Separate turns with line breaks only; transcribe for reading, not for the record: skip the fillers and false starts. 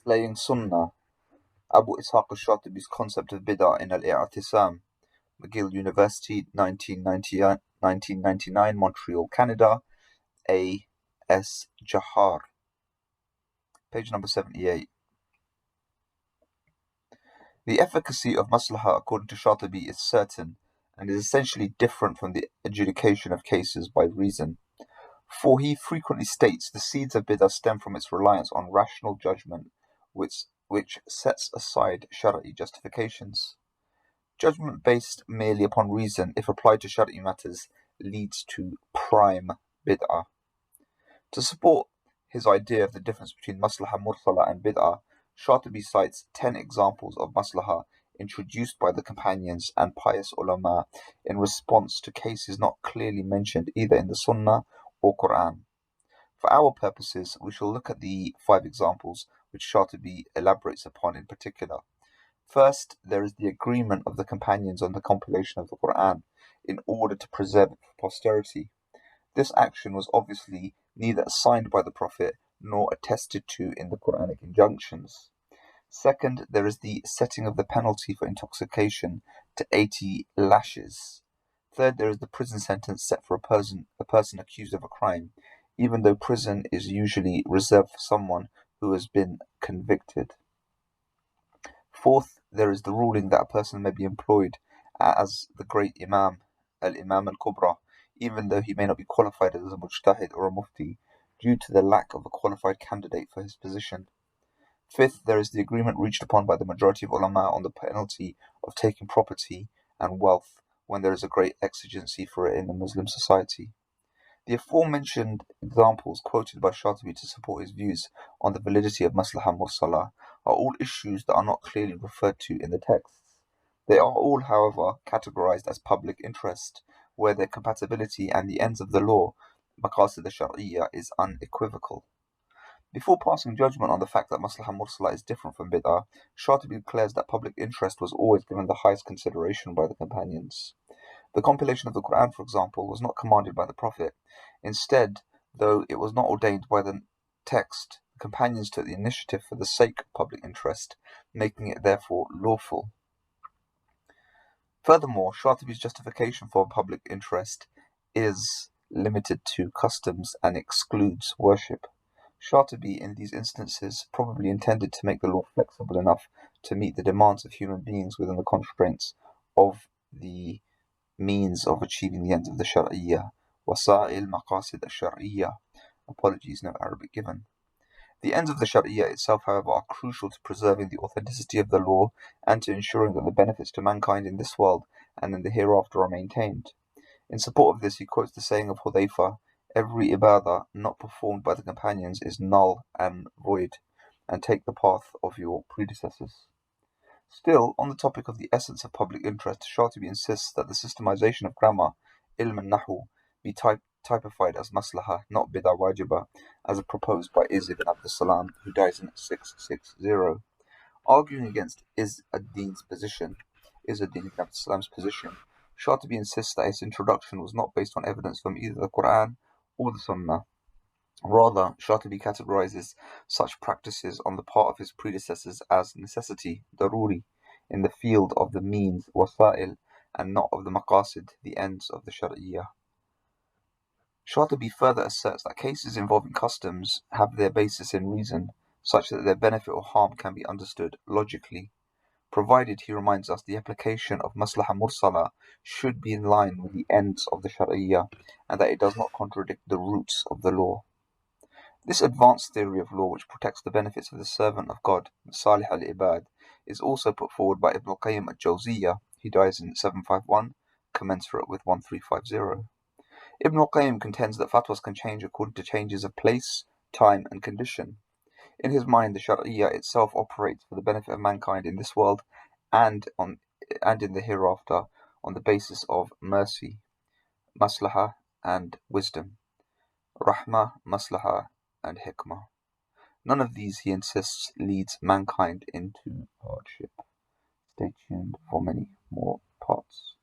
Slaying Sunna, Abu Ishaq al-Shatibi's concept of Bida in Al-Itiṣām, McGill University, 1999, Montreal, Canada, A.S. Jahar. Page number 78. The efficacy of maslaha according to Shatibi is certain and is essentially different from the adjudication of cases by reason. For he frequently states the seeds of Bida stem from its reliance on rational judgment, which sets aside Shari'i justifications. Judgment based merely upon reason, if applied to Shari'i matters, leads to prime Bid'ah. To support his idea of the difference between maslaha mursala and Bid'ah, Shatibi cites 10 examples of maslaha introduced by the companions and pious ulama in response to cases not clearly mentioned either in the Sunna or Quran. For our purposes, we shall look at the 5 examples which Shatibi elaborates upon in particular. First, there is the agreement of the companions on the compilation of the Quran in order to preserve it for posterity. This action was obviously neither assigned by the Prophet nor attested to in the Quranic injunctions. Second, there is the setting of the penalty for intoxication to 80 lashes. Third, there is the prison sentence set for a person accused of a crime, even though prison is usually reserved for someone who has been convicted. Fourth, there is the ruling that a person may be employed as the great Imam, al-Imam al-Kubra, even though he may not be qualified as a mujtahid or a mufti, due to the lack of a qualified candidate for his position. Fifth, there is the agreement reached upon by the majority of ulama on the penalty of taking property and wealth when there is a great exigency for it in the Muslim society. The aforementioned examples quoted by Shatibi to support his views on the validity of maslaha mursala are all issues that are not clearly referred to in the texts. They are all, however, categorized as public interest, where their compatibility and the ends of the law, maqasid al-shar'iyya, is unequivocal. Before passing judgment on the fact that maslaha mursala is different from bid'ah, Shatibi declares that public interest was always given the highest consideration by the companions. The compilation of the Quran, for example, was not commanded by the Prophet. Instead, though it was not ordained by the text, the companions took the initiative for the sake of public interest, making it therefore lawful. Furthermore, Shatibi's justification for public interest is limited to customs and excludes worship. Shatibi, in these instances, probably intended to make the law flexible enough to meet the demands of human beings within the constraints of the means of achieving the ends of the Shar'iyya. Wasa'il maqasid al-Shar'iyya. Apologies, no Arabic given. The ends of the Shar'iyya itself, however, are crucial to preserving the authenticity of the law and to ensuring that the benefits to mankind in this world and in the hereafter are maintained. In support of this, he quotes the saying of Hudayfa, "Every ibadah not performed by the companions is null and void, and take the path of your predecessors." Still, on the topic of the essence of public interest, Shatibi insists that the systemization of grammar, ilm al-nahu, be typified as maslaha, not bid'ah wajibah, as proposed by Izz ibn Abdus Salam, who dies in 660. Arguing against Izz ad-Din's position, Izz ad-Din ibn Abdus Salam's position, Shatibi insists that its introduction was not based on evidence from either the Quran or the Sunna. Rather, Shatibi categorizes such practices on the part of his predecessors as necessity, daruri, in the field of the means, wasa'il, and not of the maqasid, the ends of the Shar'iyya. Shatibi further asserts that cases involving customs have their basis in reason, such that their benefit or harm can be understood logically, provided, he reminds us, the application of maslaha mursala should be in line with the ends of the Shar'iyya, and that it does not contradict the roots of the law. This advanced theory of law, which protects the benefits of the servant of God, Salih al-Ibad, is also put forward by Ibn al-Qayyim al-Jawziyya. He dies in 751, commensurate with 1350. Ibn al-Qayyim contends that fatwas can change according to changes of place, time, and condition. In his mind, the Shar'iyya itself operates for the benefit of mankind in this world and in the hereafter on the basis of mercy, maslahah, and wisdom, rahmah, maslahah, and hikmah. None of these, he insists, leads mankind into hardship. Stay tuned for many more parts.